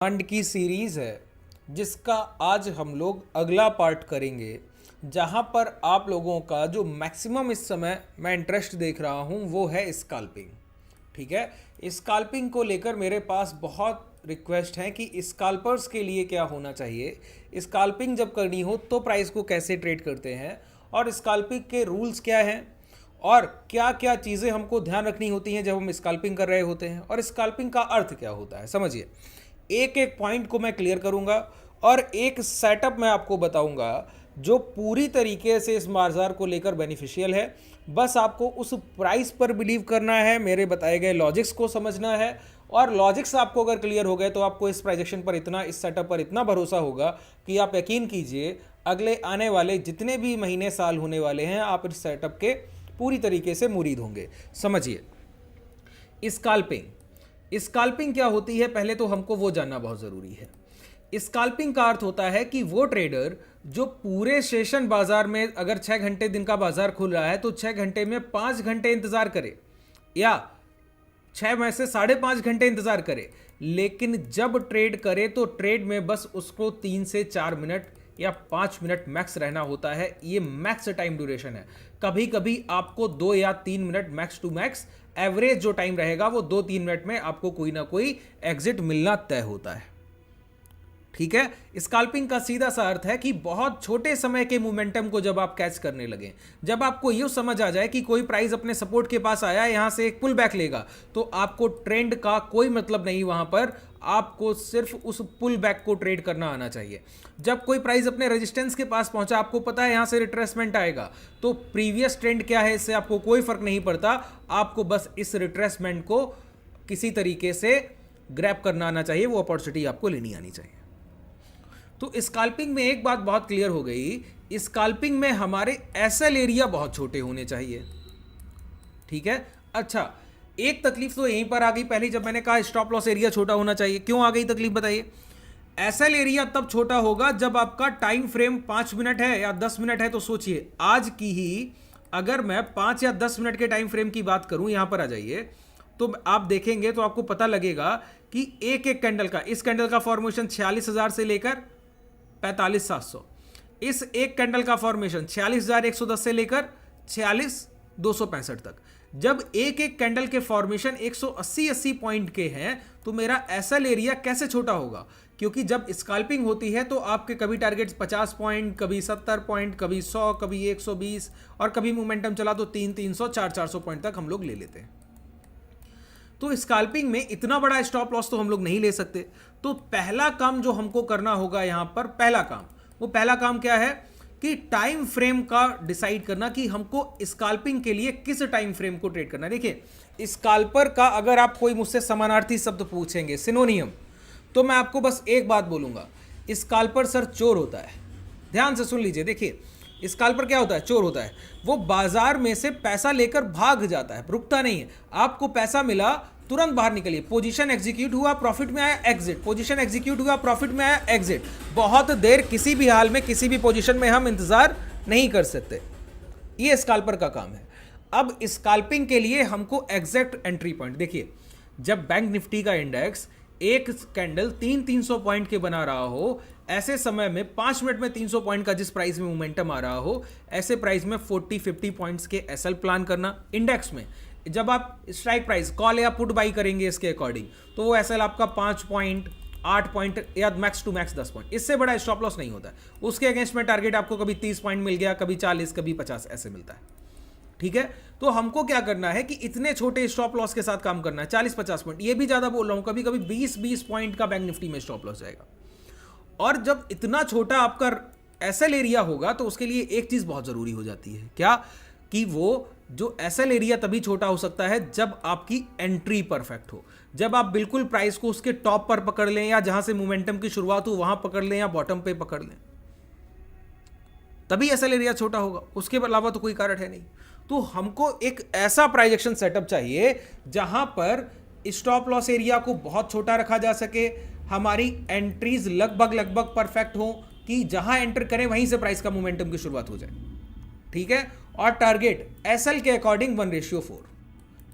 ब्रह्मांड की सीरीज है जिसका आज हम लोग अगला पार्ट करेंगे, जहां पर आप लोगों का जो मैक्सिमम इस समय मैं इंटरेस्ट देख रहा हूं वो है स्काल्पिंग। ठीक है, स्काल्पिंग को लेकर मेरे पास बहुत रिक्वेस्ट है कि स्काल्पर्स के लिए क्या होना चाहिए, स्काल्पिंग जब करनी हो तो प्राइस को कैसे ट्रेड करते हैं और स्काल्पिंग के रूल्स क्या हैं और क्या क्या चीज़ें हमको ध्यान रखनी होती हैं जब हम स्काल्पिंग कर रहे होते हैं और स्काल्पिंग का अर्थ क्या होता है। समझिए, एक एक पॉइंट को मैं क्लियर करूंगा और एक सेटअप मैं आपको बताऊंगा जो पूरी तरीके से इस बाजार को लेकर बेनिफिशियल है। बस आपको उस प्राइस पर बिलीव करना है, मेरे बताए गए लॉजिक्स को समझना है और लॉजिक्स आपको अगर क्लियर हो गए तो आपको इस प्राइजेक्शन पर इतना, इस सेटअप पर इतना भरोसा होगा कि आप यकीन कीजिए अगले आने वाले जितने भी महीने साल होने वाले हैं आप इस सेटअप के पूरी तरीके से मुरीद होंगे। समझिए, स्काल्पिंग क्या होती है, पहले तो हमको वो जानना बहुत ज़रूरी है। स्काल्पिंग का अर्थ होता है कि वो ट्रेडर जो पूरे सेशन बाजार में अगर 6 घंटे दिन का बाजार खुल रहा है तो 6 घंटे में 5 घंटे इंतजार करे या 6 में से 5.5 घंटे इंतजार करे, लेकिन जब ट्रेड करे तो ट्रेड में बस उसको 3 से 4 मिनट या 5 मिनट मैक्स रहना होता है। ये मैक्स टाइम ड्यूरेशन है। कभी कभी आपको 2 या 3 minute max to max average जो टाइम रहेगा वो 2-3 मिनट में आपको कोई ना कोई एग्जिट मिलना तय होता है। ठीक है, स्काल्पिंग का सीधा सा अर्थ है कि बहुत छोटे समय के मोमेंटम को जब आप कैच करने लगे, जब आपको ये समझ आ जाए कि कोई प्राइस अपने सपोर्ट के पास आया, यहां से एक पुल बैक लेगा, तो आपको ट्रेंड का कोई मतलब नहीं, वहां पर आपको सिर्फ उस पुल बैक को ट्रेड करना आना चाहिए। जब कोई प्राइस अपने रेजिस्टेंस के पास पहुंचा, आपको पता है यहां से रिट्रेसमेंट आएगा, तो प्रीवियस ट्रेंड क्या है इससे आपको कोई फर्क नहीं पड़ता, आपको बस इस रिट्रेसमेंट को किसी तरीके से ग्रैब करना आना चाहिए, वो अपॉर्चुनिटी आपको लेनी आनी चाहिए। तो स्काल्पिंग में एक बात बहुत क्लियर हो गई, स्काल्पिंग में हमारे एसएल एरिया बहुत छोटे होने चाहिए। ठीक है, अच्छा, एक तकलीफ तो यहीं पर आ गई पहले जब मैंने कहा स्टॉप लॉस एरिया छोटा होना चाहिए। क्यों आ गई तकलीफ बताइए? एसएल एरिया तब छोटा होगा जब आपका टाइम फ्रेम 5 मिनट है या 10 मिनट है। तो सोचिए, आज की ही अगर मैं 5 या 10 मिनट के टाइम फ्रेम की बात करूं, यहां पर आ जाइए, तो आप देखेंगे तो आपको पता लगेगा कि एक एक कैंडल का, इस कैंडल का फॉर्मेशन 46,000 से लेकर 45,700, इस एक कैंडल का फॉर्मेशन 46,110 से लेकर 46,265 तक। जब एक एक कैंडल के फॉर्मेशन 180 पॉइंट के हैं तो मेरा एसएल एरिया कैसे छोटा होगा? क्योंकि जब स्काल्पिंग होती है तो आपके कभी टारगेट्स 50 पॉइंट, कभी 70 पॉइंट, कभी 100, कभी 120 और कभी मोमेंटम चला तो 300, 400 पॉइंट तक हम लोग ले लेते हैं। तो स्काल्पिंग में इतना बड़ा स्टॉप लॉस तो हम लोग नहीं ले सकते। तो पहला काम जो हमको करना होगा यहां पर, पहला काम क्या है कि टाइम फ्रेम का डिसाइड करना कि हमको स्काल्पिंग के लिए किस टाइम फ्रेम को ट्रेड करना है। देखिए, स्काल्पर का अगर आप कोई मुझसे समानार्थी शब्द पूछेंगे, सिनोनियम, तो मैं आपको बस एक बात बोलूंगा, स्काल्पर सर चोर होता है। ध्यान से सुन लीजिए, देखिए स्काल्पर क्या होता है? चोर होता है। वो बाजार में से पैसा लेकर भाग जाता है, रुकता नहीं है। आपको पैसा मिला, तुरंत बाहर निकलिए, पोजीशन एग्जीक्यूट हुआ, प्रॉफिट में आया, एग्जिट, पोजीशन एग्जीक्यूट हुआ, प्रॉफिट में आया, एग्जिट। बहुत देर किसी भी हाल में किसी भी पोजीशन में हम इंतजार नहीं कर सकते। ये स्काल्पर का काम है। अब स्काल्पिंग के लिए हमको एग्जैक्ट एंट्री पॉइंट, देखिए जब बैंक निफ्टी का इंडेक्स एक कैंडल 300 पॉइंट के बना रहा हो, ऐसे समय में 5 मिनट में 300 पॉइंट का जिस प्राइस में मोमेंटम आ रहा हो, ऐसे प्राइस में 40-50 पॉइंट्स के एसएल प्लान करना। इंडेक्स में जब आप स्ट्राइक प्राइस कॉल या पुट बाई करेंगे इसके अकॉर्डिंग, तो वो एसएल आपका 5 पॉइंट, 8 पॉइंट या मैक्स टू मैक्स 10 पॉइंट, इससे बड़ा स्टॉप लॉस नहीं होता है। उसके अगेंस्ट में टारगेट आपको कभी 30 पॉइंट मिल गया, कभी 40, कभी 50 ऐसे मिलता है। ठीक है, तो हमको क्या करना है कि इतने छोटे स्टॉप लॉस के साथ काम करना है। 40-50 पॉइंट, ये भी ज्यादा बोल रहा हूं, कभी कभी 20-20 पॉइंट का बैंक निफ्टी में स्टॉप लॉस जाएगा। और जब इतना छोटा आपका एसएल एरिया होगा तो उसके लिए एक चीज बहुत जरूरी हो जाती है, क्या? कि वो जो एसएल एरिया तभी छोटा हो सकता है जब आपकी एंट्री परफेक्ट हो, जब आप बिल्कुल प्राइस को उसके टॉप पर पकड़ लें या जहां से मोमेंटम की शुरुआत हो वहां पकड़ लें या बॉटम पे पकड़ लें, तभी एसएल एरिया छोटा होगा। उसके अलावा तो कोई कारण है नहीं। तो हमको एक ऐसा प्राइजेक्शन सेटअप चाहिए जहां पर स्टॉप लॉस एरिया को बहुत छोटा रखा जा सके, हमारी एंट्रीज लगभग परफेक्ट हो कि जहां एंटर करें वहीं से प्राइस का मोमेंटम की शुरुआत हो जाए। ठीक है, और टारगेट एसएल के अकॉर्डिंग 1:4।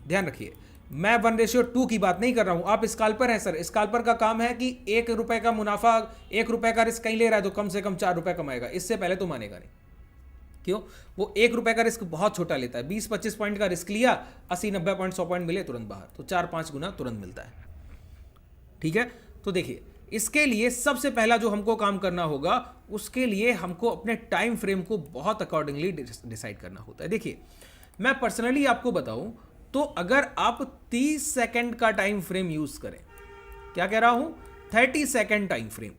ध्यान रखिए, मैं 1:2 की बात नहीं कर रहा हूं। आप स्काल्पर है सर, स्काल्पर का काम है कि 1 रुपए का मुनाफा, 1 रुपए का रिस्क कहीं ले रहा है तो कम से कम 4 रुपए कमाएगा, इससे पहले तो मानेगा नहीं। क्यों? वो 1 रुपए का रिस्क बहुत छोटा लेता है। 20-25 पॉइंट का रिस्क लिया, 80-90 पॉइंट 100 पॉइंट मिले तुरंत बाहर, तो 4-5 गुना तुरंत मिलता है। ठीक है, तो देखिए इसके लिए सबसे पहला जो हमको काम करना होगा, उसके लिए हमको अपने टाइम फ्रेम को बहुत अकॉर्डिंगली डिसाइड करना होता है। देखिए मैं पर्सनली आपको बताऊं तो अगर आप 30 सेकंड का टाइम फ्रेम यूज करें, क्या कह रहा हूं, 30 second time frame.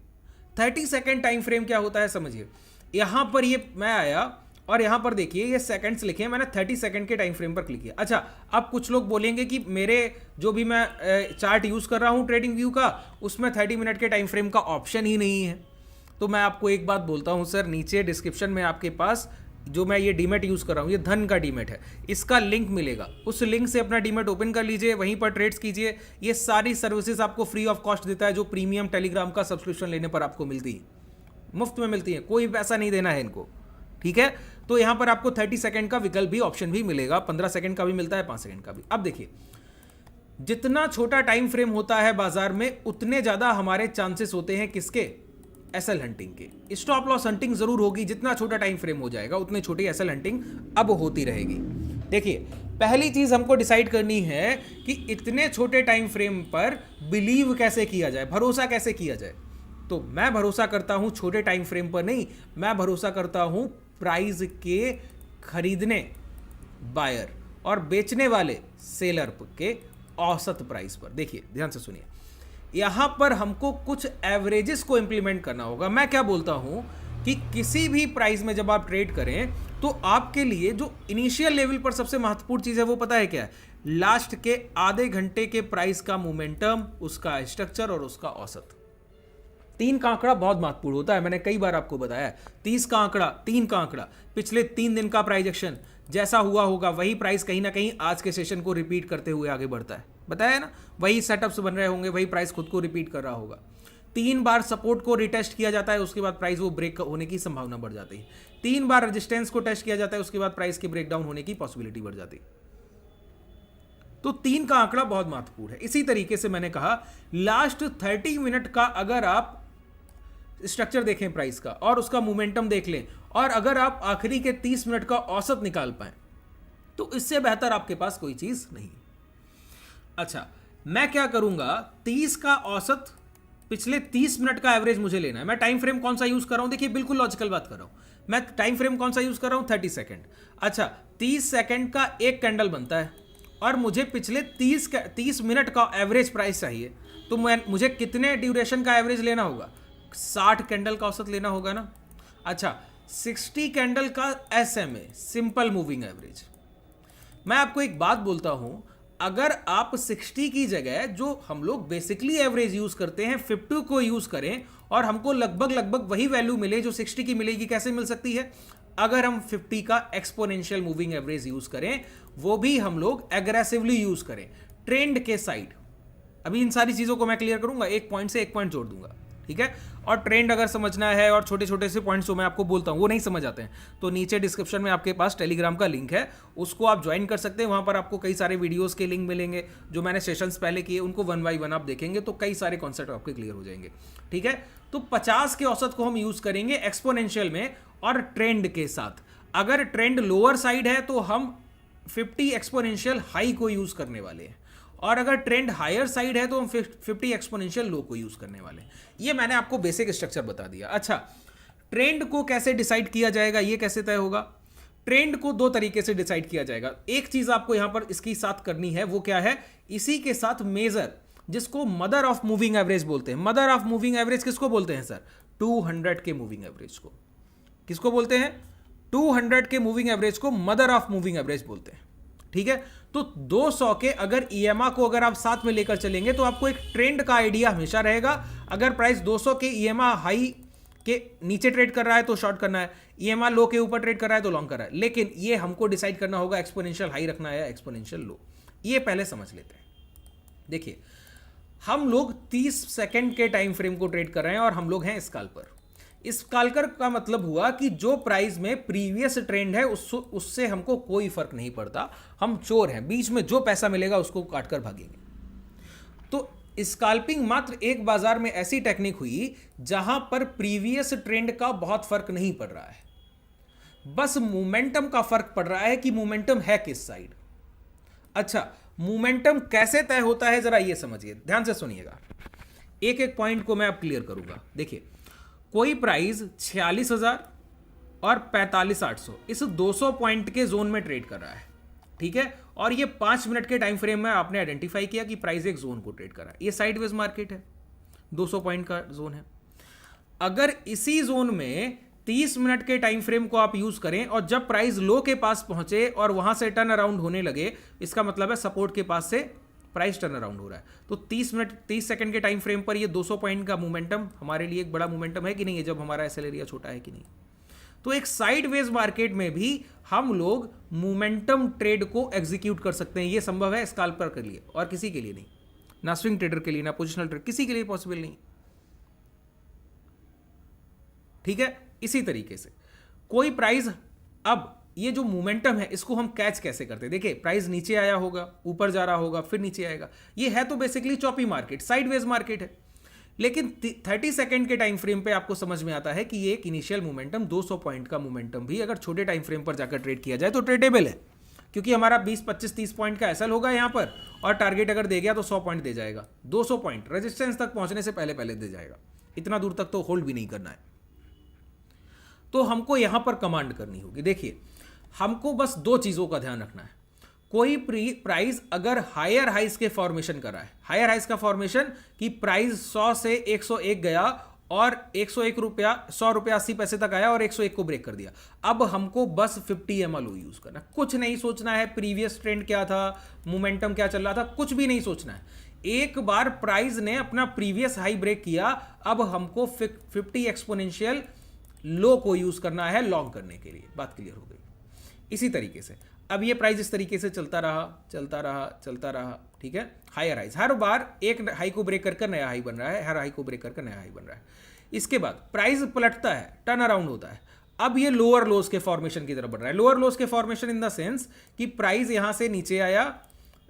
30 second time frame क्या होता है समझिए, यहां पर ये मैं आया और यहां पर देखिए ये सेकंड्स लिखे हैं, मैंने 30 सेकंड के टाइम फ्रेम पर क्लिक किया। अच्छा, अब कुछ लोग बोलेंगे कि मेरे जो भी मैं चार्ट यूज कर रहा हूं ट्रेडिंग व्यू का, उसमें 30 मिनट के टाइम फ्रेम का ऑप्शन ही नहीं है। तो मैं आपको एक बात बोलता हूं सर, नीचे डिस्क्रिप्शन में आपके पास जो मैं ये डीमेट यूज कर रहा हूं, ये धन का डीमेट है, इसका लिंक मिलेगा, उस लिंक से अपना डीमेट ओपन कर लीजिए, वहीं पर ट्रेड्स कीजिए। ये सारी सर्विसेज आपको फ्री ऑफ कॉस्ट देता है, जो प्रीमियम टेलीग्राम का सब्सक्रिप्शन लेने पर आपको मिलती है, मुफ्त में मिलती है, कोई पैसा नहीं देना है इनको। ठीक है, तो यहां पर आपको 30 सेकंड का विकल्प भी ऑप्शन भी मिलेगा, 15 सेकंड का भी मिलता है, 5 सेकंड का भी। अब देखिए जितना छोटा टाइम फ्रेम होता है बाजार में, उतने ज्यादा हमारे चांसेस होते हैं किसके, एसएल हंटिंग के। स्टॉप लॉस हंटिंग जरूर होगी, जितना छोटा टाइम फ्रेम हो जाएगा उतनी छोटी एसएल हंटिंग अब होती रहेगी। देखिए पहली चीज हमको डिसाइड करनी है कि इतने छोटे टाइम फ्रेम पर बिलीव कैसे किया जाए, भरोसा कैसे किया जाए। तो मैं भरोसा करता हूं छोटे टाइम फ्रेम पर नहीं, मैं भरोसा करता हूं प्राइस के खरीदने बायर और बेचने वाले सेलर के औसत प्राइस पर। देखिए ध्यान से सुनिए, यहां पर हमको कुछ एवरेजेस को इंप्लीमेंट करना होगा। मैं क्या बोलता हूं कि किसी भी प्राइस में जब आप ट्रेड करें तो आपके लिए जो इनिशियल लेवल पर सबसे महत्वपूर्ण चीज है वो पता है क्या है, लास्ट के आधे घंटे के प्राइस का मोमेंटम, उसका स्ट्रक्चर और उसका औसत। 3 का आंकड़ा बहुत महत्वपूर्ण होता है, मैंने कई बार आपको बताया। 30 का आंकड़ा, 3 का आंकड़ा, पिछले 3 दिन का प्राइस एक्शन जैसा हुआ होगा वही प्राइस कहीं ना कहीं आज के सेशन को रिपीट करते हुए आगे बढ़ता है, बताया ना, वही सेटअप्स बन रहे होंगे, वही प्राइस खुद को रिपीट कर रहा होगा। 3 बार सपोर्ट को रिटेस्ट किया जाता है, उसके बाद प्राइस वो ब्रेक होने की संभावना बढ़ जाती है। 3 बार रेजिस्टेंस को टेस्ट किया जाता है, उसके बाद प्राइस के ब्रेकडाउन होने की पॉसिबिलिटी बढ़ जाती है। तो 3 का आंकड़ा बहुत महत्वपूर्ण है। इसी तरीके से मैंने कहा लास्ट 30 मिनट का अगर आप स्ट्रक्चर देखें प्राइस का और उसका मोमेंटम देख लें, और अगर आप आखिरी के 30 मिनट का औसत निकाल पाए, तो इससे बेहतर आपके पास कोई चीज नहीं। अच्छा, मैं क्या करूंगा, 30 का औसत, पिछले 30 मिनट का एवरेज मुझे लेना है। मैं टाइम फ्रेम कौन सा यूज कर रहा हूं, देखिए बिल्कुल लॉजिकल बात कर रहा हूं, मैं टाइम फ्रेम कौन सा यूज कर रहा हूं, 30 सेकंड। अच्छा, 30 सेकंड का एक कैंडल बनता है और मुझे पिछले 30 मिनट का एवरेज प्राइस चाहिए, तो मुझे कितने ड्यूरेशन का एवरेज लेना होगा, 60 कैंडल का औसत लेना होगा ना। अच्छा, 60 कैंडल का SMA, सिंपल मूविंग एवरेज। मैं आपको एक बात बोलता हूं, अगर आप 60 की जगह जो हम लोग बेसिकली एवरेज यूज करते हैं 50 को यूज करें और हमको लगभग वही वैल्यू मिले जो 60 की मिलेगी, कैसे मिल सकती है, अगर हम 50 का एक्सपोनेंशियल मूविंग एवरेज यूज करें, वो भी हम लोग एग्रेसिवली यूज करें ट्रेंड के साइड। अभी इन सारी चीजों को मैं क्लियर करूंगा, एक पॉइंट से एक पॉइंट जोड़ दूंगा, ठीक है। और ट्रेंड अगर समझना है और छोटे छोटे से पॉइंट्स जो मैं आपको बोलता हूं वो नहीं समझ आते हैं, तो नीचे डिस्क्रिप्शन में आपके पास टेलीग्राम का लिंक है, उसको आप ज्वाइन कर सकते हैं। वहां पर आपको कई सारे वीडियोस के लिंक मिलेंगे, जो मैंने सेशंस पहले किए उनको 1 बाय 1 आप देखेंगे तो कई सारे कॉन्सेप्ट आपके क्लियर हो जाएंगे, ठीक है। तो 50 के औसत को हम यूज करेंगे एक्सपोनेंशियल में और ट्रेंड के साथ। अगर ट्रेंड लोअर साइड है तो हम 50 एक्सपोनेंशियल हाई को यूज करने वाले हैं, और अगर ट्रेंड हायर साइड है तो हम 50 एक्सपोनेंशियल लो को यूज करने वाले हैं। ये मैंने आपको बेसिक स्ट्रक्चर बता दिया। अच्छा, ट्रेंड को कैसे डिसाइड किया जाएगा, ये कैसे तय होगा, ट्रेंड को 2 तरीके से डिसाइड किया जाएगा। एक चीज आपको यहां पर इसके साथ करनी है, वो क्या है, इसी के साथ मेजर, जिसको मदर ऑफ मूविंग एवरेज बोलते हैं। मदर ऑफ मूविंग एवरेज किसको बोलते हैं सर, 200 के मूविंग एवरेज को। किसको बोलते हैं, 200 के मूविंग एवरेज को मदर ऑफ मूविंग एवरेज बोलते हैं, ठीक है। तो 200 के अगर EMA को अगर आप साथ में लेकर चलेंगे तो आपको एक ट्रेंड का आइडिया हमेशा रहेगा। अगर प्राइस 200 के EMA हाई के नीचे ट्रेड कर रहा है तो शॉर्ट करना है, EMA लो के ऊपर ट्रेड कर रहा है तो लॉन्ग कर रहा है, लेकिन ये हमको डिसाइड करना होगा एक्सपोनेंशियल हाई रखना है या एक्सपोनेंशियल लो, ये पहले समझ लेते हैं। देखिए, हम लोग 30 सेकंड के टाइम फ्रेम को ट्रेड कर रहे हैं और हम लोग हैं स्काल्पर। इस कालकर का मतलब हुआ कि जो प्राइस में प्रीवियस ट्रेंड है उससे हमको कोई फर्क नहीं पड़ता, हम चोर हैं, बीच में जो पैसा मिलेगा उसको काट कर भागेंगे। तो स्कैल्पिंग मात्र एक बाजार में ऐसी टेक्निक हुई जहां पर प्रीवियस ट्रेंड का बहुत फर्क नहीं पड़ रहा है, बस मोमेंटम का फर्क पड़ रहा है कि मोमेंटम है किस साइड। अच्छा, मोमेंटम कैसे तय होता है जरा ये समझिए, ध्यान से सुनिएगा, एक एक पॉइंट को मैं अब क्लियर करूंगा। देखिए, कोई प्राइस 46,000 और 45,800 इस 200 पॉइंट के जोन में ट्रेड कर रहा है, ठीक है, और ये 5 मिनट के टाइम फ्रेम में आपने आइडेंटिफाई किया कि प्राइस एक जोन को ट्रेड कर रहा है। ये साइडवेज मार्केट है, 200 पॉइंट का जोन है। अगर इसी जोन में 30 मिनट के टाइम फ्रेम को आप यूज करें और जब प्राइस लो के पास पहुंचे और वहां से टर्न अराउंड होने लगे, इसका मतलब है सपोर्ट के पास से प्राइस टर्न अराउंड हो रहा है। तो 30 सेकंड के टाइम फ्रेम पर ये 200 पॉइंट का मोमेंटम हमारे लिए एक बड़ा मोमेंटम है कि नहीं है, जब हमारा एसएल एरिया छोटा है कि नहीं। तो एक साइडवेज मार्केट में भी हम लोग मोमेंटम ट्रेड को एग्जीक्यूट कर सकते हैं। ये संभव है स्कैल्पर के लिए और किसी के लिए नहीं, ना स्विंग ट्रेडर के लिए, ना पोजिशनल ट्रेडर, किसी के लिए पॉसिबल नहीं, ठीक है। इसी तरीके से कोई प्राइस, अब ये जो मोमेंटम है इसको हम कैच कैसे करते हैं। देखिए, प्राइस नीचे आया होगा, ऊपर जा रहा होगा, फिर नीचे आएगा, ये है तो basically choppy market, sideways market है। लेकिन 30 सेकंड के टाइम फ्रेम पे आपको समझ में आता है कि ये एक इनिशियल मोमेंटम 200 पॉइंट का मोमेंटम भी अगर छोटे टाइम फ्रेम पर जाकर ट्रेड किया जाए तो ट्रेडेबल है, क्योंकि हमारा 20, 25, 30 पॉइंट का एसएल होगा यहाँ पर, और टारगेट अगर दे गया तो 100 पॉइंट दे जाएगा, 200 पॉइंट रेजिस्टेंस तक पहुंचने से पहले पहले दे जाएगा, इतना दूर तक तो होल्ड भी नहीं करना है। तो हमको यहां पर कमांड करनी होगी। देखिए, हमको बस 2 चीजों का ध्यान रखना है। कोई प्राइस अगर हायर हाइस के फॉर्मेशन कर रहा है, हायर हाइस का फॉर्मेशन कि प्राइस 100 से 101 गया और 101 रुपया, 100 रुपया 80 पैसे तक आया और 101 को ब्रेक कर दिया, अब हमको बस 50 MLO यूज करना, कुछ नहीं सोचना है प्रीवियस ट्रेंड क्या था, मोमेंटम क्या चल रहा था, कुछ भी नहीं सोचना है। एक बार प्राइस ने अपना प्रीवियस हाई ब्रेक किया, अब हमको 50 एक्सपोनेंशियल लो को यूज करना है लॉन्ग करने के लिए। बात क्लियर हो गई। इसी तरीके से अब ये प्राइस इस तरीके से चलता रहा, ठीक है, हायर हाइज, हर बार एक हाई को ब्रेक करके नया हाई बन रहा है, हर हाई को ब्रेक करके नया हाई बन रहा है। इसके बाद प्राइस पलटता है, टर्न अराउंड होता है, अब ये लोअर लोज के फॉर्मेशन की तरफ बढ़ रहा है। लोअर लोज के फॉर्मेशन इन द सेंस कि प्राइस यहां से नीचे आया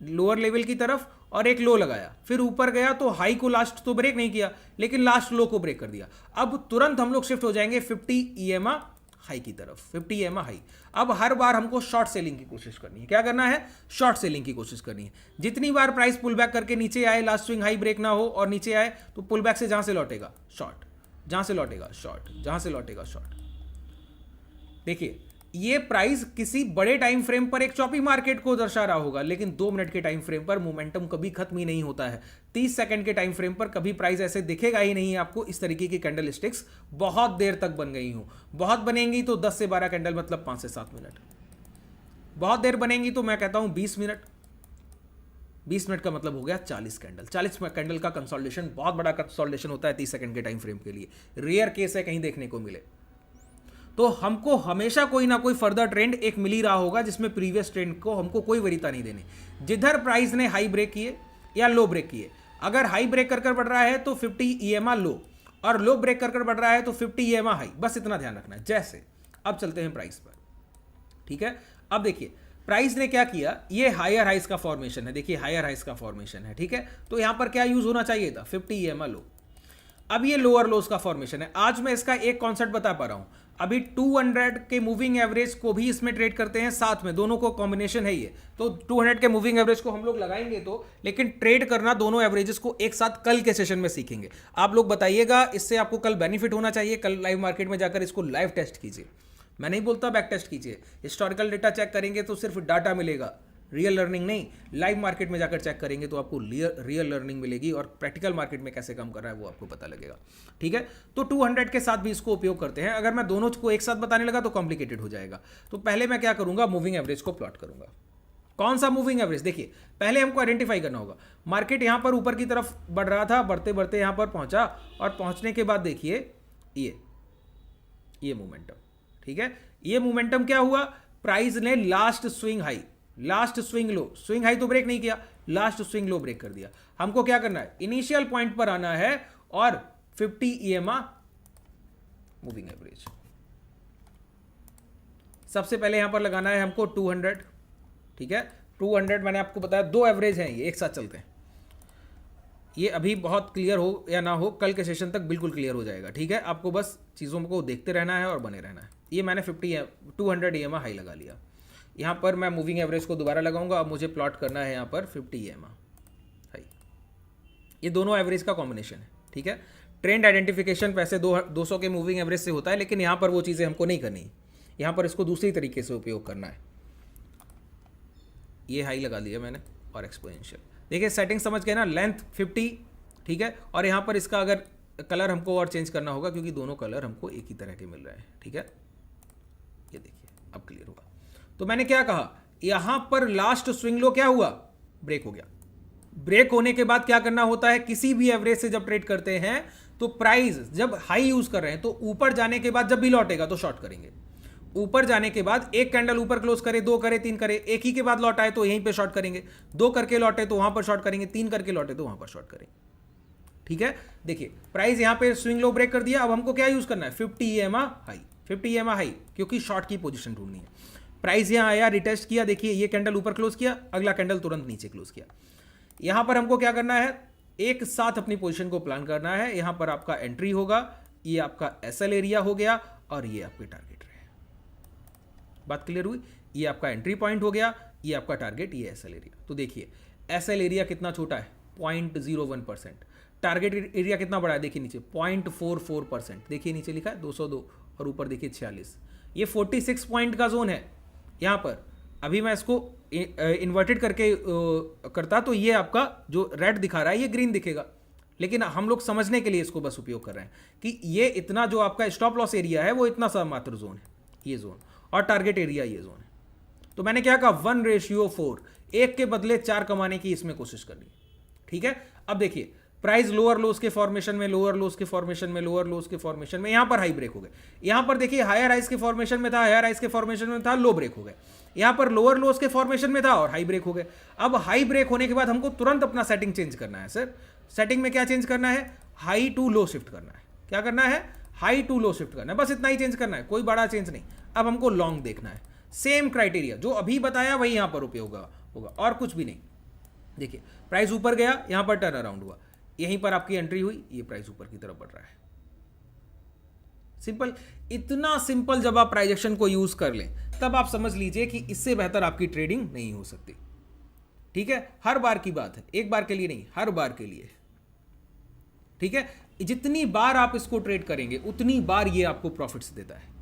लोअर लेवल की तरफ और एक लो लगाया, फिर ऊपर गया तो हाई को लास्ट तो ब्रेक नहीं किया, लेकिन लास्ट लो को ब्रेक कर दिया। अब तुरंत हम लोग शिफ्ट हो जाएंगे 50 EMA हाई की तरफ, 50 EMA हाई। अब हर बार हमको शॉर्ट सेलिंग की कोशिश करनी है। क्या करना है? शॉर्ट सेलिंग की कोशिश करनी है। जितनी बार प्राइस पुल बैक करके नीचे आए, लास्ट स्विंग हाई ब्रेक ना हो और नीचे आए, तो पुल बैक से जहां से लौटेगा शॉर्ट, जहां से लौटेगा शॉर्ट, जहां से लौटेगा शॉर्ट। देखिए, ये प्राइस किसी बड़े टाइम फ्रेम पर एक चॉपी मार्केट को दर्शा रहा होगा, लेकिन 2 मिनट के टाइम फ्रेम पर मोमेंटम कभी खत्म ही नहीं होता है। 30 सेकंड के टाइम फ्रेम पर कभी प्राइस ऐसे दिखेगा ही नहीं आपको। इस तरीके की कैंडल स्टिक्स बहुत देर तक बन गई हूं, बहुत बनेंगी तो 10 से 12 कैंडल, मतलब 5 से 7 मिनट। बहुत देर बनेंगी तो मैं कहता हूं 20 मिनट। 20 मिनट का मतलब हो गया 40 कैंडल। 40 कैंडल का कंसोलिडेशन बहुत बड़ा कंसोलिडेशन होता है 30 सेकंड के टाइम फ्रेम के लिए। रेयर केस है कहीं देखने को मिले। तो हमको हमेशा कोई ना कोई फर्दर ट्रेंड एक मिल ही रहा होगा जिसमें प्रीवियस ट्रेंड को हमको कोई वरीयता नहीं देनी। जिधर प्राइस ने हाई ब्रेक किए या लो ब्रेक किए, अगर हाई ब्रेक कर बढ़ रहा है तो 50 EMA लो, और लो ब्रेक कर बढ़ रहा है तो 50 EMA हाई। बस इतना ध्यान रखना है। जैसे अब चलते हैं प्राइस पर, ठीक है। अब देखिए प्राइस ने क्या किया, ये हायर हाइस का फॉर्मेशन है। देखिए हायर हाइस का फॉर्मेशन है, ठीक है। तो यहां पर क्या यूज होना चाहिए था? 50 EMA लो। अब ये लोअर लोस का फॉर्मेशन है। आज मैं इसका एक कॉन्सेप्ट बता पा रहा हूं। अभी 200 के मूविंग एवरेज को भी इसमें ट्रेड करते हैं साथ में, दोनों को कॉम्बिनेशन है ये। तो 200 के मूविंग एवरेज को हम लोग लगाएंगे तो, लेकिन ट्रेड करना दोनों एवरेजेस को एक साथ कल के सेशन में सीखेंगे। आप लोग बताइएगा, इससे आपको कल बेनिफिट होना चाहिए। कल लाइव मार्केट में जाकर इसको लाइव टेस्ट कीजिए। मैं नहीं बोलता बैक टेस्ट कीजिए। हिस्टोरिकल डेटा चेक करेंगे तो सिर्फ डाटा मिलेगा, रियल लर्निंग नहीं। लाइव मार्केट में जाकर चेक करेंगे तो आपको रियल लर्निंग मिलेगी और प्रैक्टिकल मार्केट में कैसे काम कर रहा है वो आपको पता लगेगा, ठीक है। तो 200 के साथ भी इसको उपयोग करते हैं। अगर मैं दोनों को एक साथ बताने लगा तो कॉम्प्लिकेटेड हो जाएगा। तो पहले मैं क्या करूंगा, मूविंग एवरेज को प्लॉट करूंगा। कौन सा मूविंग एवरेज? देखिए पहले हमको आइडेंटिफाई करना होगा। मार्केट यहां पर ऊपर की तरफ बढ़ रहा था, बढ़ते बढ़ते यहां पर पहुंचा, और पहुंचने के बाद देखिए ये मोमेंटम, ठीक है। ये मोमेंटम क्या हुआ? प्राइस ने last swing high, last swing low, swing high तो ब्रेक नहीं किया, लास्ट स्विंग लो ब्रेक कर दिया। हमको क्या करना है? इनिशियल पॉइंट पर आना है और 50 EMA मूविंग एवरेज। सबसे पहले यहां पर लगाना है हमको 200, ठीक है। 200 मैंने आपको बताया, दो एवरेज हैं ये, एक साथ चलते हैं। ये अभी बहुत क्लियर हो या ना हो, कल के सेशन तक बिल्कुल क्लियर हो जाएगा, ठीक है। आपको बस चीज़ों को देखते रहना है और बने रहना है। ये मैंने 200 EMA हाई लगा लिया। यहाँ पर मैं मूविंग एवरेज को दोबारा लगाऊंगा। अब मुझे प्लॉट करना है यहाँ पर 50 EMA हाई। ये दोनों एवरेज का कॉम्बिनेशन है, ठीक है। ट्रेंड आइडेंटिफिकेशन वैसे 200 के मूविंग एवरेज से होता है, लेकिन यहाँ पर वो चीज़ें हमको नहीं करनी। यहाँ पर इसको दूसरी तरीके से उपयोग करना है। ये हाई लगा लिया मैंने और एक्सपोनेंशियल। देखिए सेटिंग समझ गए ना, लेंथ 50, ठीक है। और यहाँ पर इसका अगर कलर हमको और चेंज करना होगा, क्योंकि दोनों कलर हमको एक ही तरह के मिल रहे हैं, ठीक है। ये देखिए अब क्लियर होगा। तो मैंने क्या कहा, यहाँ पर लास्ट स्विंग लो क्या हुआ, ब्रेक हो गया। ब्रेक होने के बाद क्या करना होता है, किसी भी एवरेज से जब ट्रेड करते हैं तो प्राइस जब हाई यूज कर रहे हैं तो ऊपर जाने के बाद जब भी लौटेगा तो शॉर्ट करेंगे। ऊपर जाने के बाद एक कैंडल ऊपर क्लोज करे, 2 करे, 3 करे, एक ही के बाद लौटा है तो यहीं पे शॉर्ट करेंगे, 2 करके लौटे तो वहां पर शॉर्ट करेंगे, 3 करके लौटे तो वहां पर शॉर्ट करेंगे, ठीक है। देखिए प्राइस यहां पे स्विंग लो ब्रेक कर दिया। अब हमको क्या यूज करना है, 50 EMA हाई, 50 EMA हाई, क्योंकि शॉर्ट की पोजीशन ढूंढनी है। प्राइस यहां आया, रिटेस्ट किया, देखिए ये कैंडल ऊपर क्लोज किया, अगला कैंडल तुरंत नीचे क्लोज किया। यहां पर हमको क्या करना है, एक साथ अपनी पोजीशन को प्लान करना है। यहां पर आपका एंट्री होगा, ये आपका SL एरिया हो गया और ये आपके टारगेट रहे। बात क्लियर हुई। ये आपका एंट्री पॉइंट हो गया, ये आपका टारगेट, ये SL एरिया। तो देखिए SL एरिया कितना छोटा है, 0.01%। टारगेट एरिया कितना बड़ा है, देखिए नीचे 0.44%। देखिए नीचे लिखा है 202 और ऊपर देखिए 46। ये 46 पॉइंट का जोन है। यहाँ पर अभी मैं इसको इन्वर्टेड करके करता तो ये आपका जो रेड दिखा रहा है ये ग्रीन दिखेगा, लेकिन हम लोग समझने के लिए इसको बस उपयोग कर रहे हैं कि ये इतना जो आपका स्टॉप लॉस एरिया है वो इतना सा मात्र जोन है, ये जोन, और टारगेट एरिया ये जोन है। तो मैंने क्या कहा, 1:4, 1 के बदले 4 कमाने की इसमें कोशिश करनी, ठीक है। अब देखिए प्राइस लोअर लोस के फॉर्मेशन में, लोअर लोस के फॉर्मेशन में, लोअर लोस के फॉर्मेशन में, यहां पर हाई ब्रेक हो गए। यहां पर देखिए हायर हाइस के फॉर्मेशन में था, हायर हाइस के फॉर्मेशन में था, लो ब्रेक हो गए। यहां पर लोअर लोस के फॉर्मेशन में था और हाई ब्रेक हो गए। अब हाई ब्रेक होने के बाद हमको तुरंत अपना सेटिंग चेंज करना है। सर सेटिंग में क्या चेंज करना है, हाई टू लो शिफ्ट करना है। क्या करना है, हाई टू लो शिफ्ट करना है, बस इतना ही चेंज करना है, कोई बड़ा चेंज नहीं। अब हमको लॉन्ग देखना है, सेम क्राइटेरिया जो अभी बताया वही यहां पर उपयोग होगा और कुछ भी नहीं। देखिए प्राइस ऊपर गया, यहां पर टर्न अराउंड हुआ, यहीं पर आपकी एंट्री हुई, ये प्राइस ऊपर की तरफ बढ़ रहा है। सिंपल, इतना सिंपल जब आप प्राइस एक्शन को यूज कर लें तब आप समझ लीजिए कि इससे बेहतर आपकी ट्रेडिंग नहीं हो सकती, ठीक है। हर बार की बात है, एक बार के लिए नहीं, हर बार के लिए, ठीक है। जितनी बार आप इसको ट्रेड करेंगे उतनी बार ये आपको प्रॉफिट्स देता है।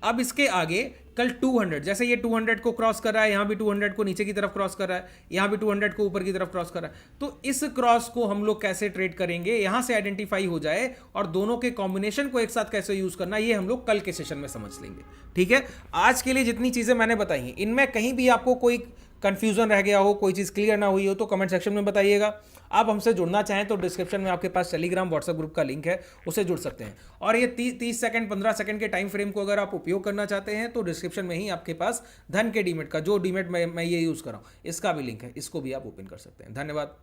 अब इसके आगे कल 200, जैसे ये 200 को क्रॉस कर रहा है, यहां भी 200 को नीचे की तरफ क्रॉस कर रहा है, यहां भी 200 को ऊपर की तरफ क्रॉस कर रहा है। तो इस क्रॉस को हम लोग कैसे ट्रेड करेंगे, यहां से आइडेंटिफाई हो जाए और दोनों के कॉम्बिनेशन को एक साथ कैसे यूज करना, ये हम लोग कल के सेशन में समझ लेंगे, ठीक है। आज के लिए जितनी चीजें मैंने बताई हैं इनमें कहीं भी आपको कोई कंफ्यूजन रह गया हो, कोई चीज़ क्लियर ना हुई हो तो कमेंट सेक्शन में बताइएगा। आप हमसे जुड़ना चाहें तो डिस्क्रिप्शन में आपके पास टेलीग्राम व्हाट्सएप ग्रुप का लिंक है, उससे जुड़ सकते हैं। और ये 30 सेकंड 15 सेकंड के टाइम फ्रेम को अगर आप उपयोग करना चाहते हैं तो डिस्क्रिप्शन में ही आपके पास धन के डीमेट का, जो डीमेट मैं ये यूज़ कर रहा हूँ, इसका भी लिंक है, इसको भी आप ओपन कर सकते हैं। धन्यवाद।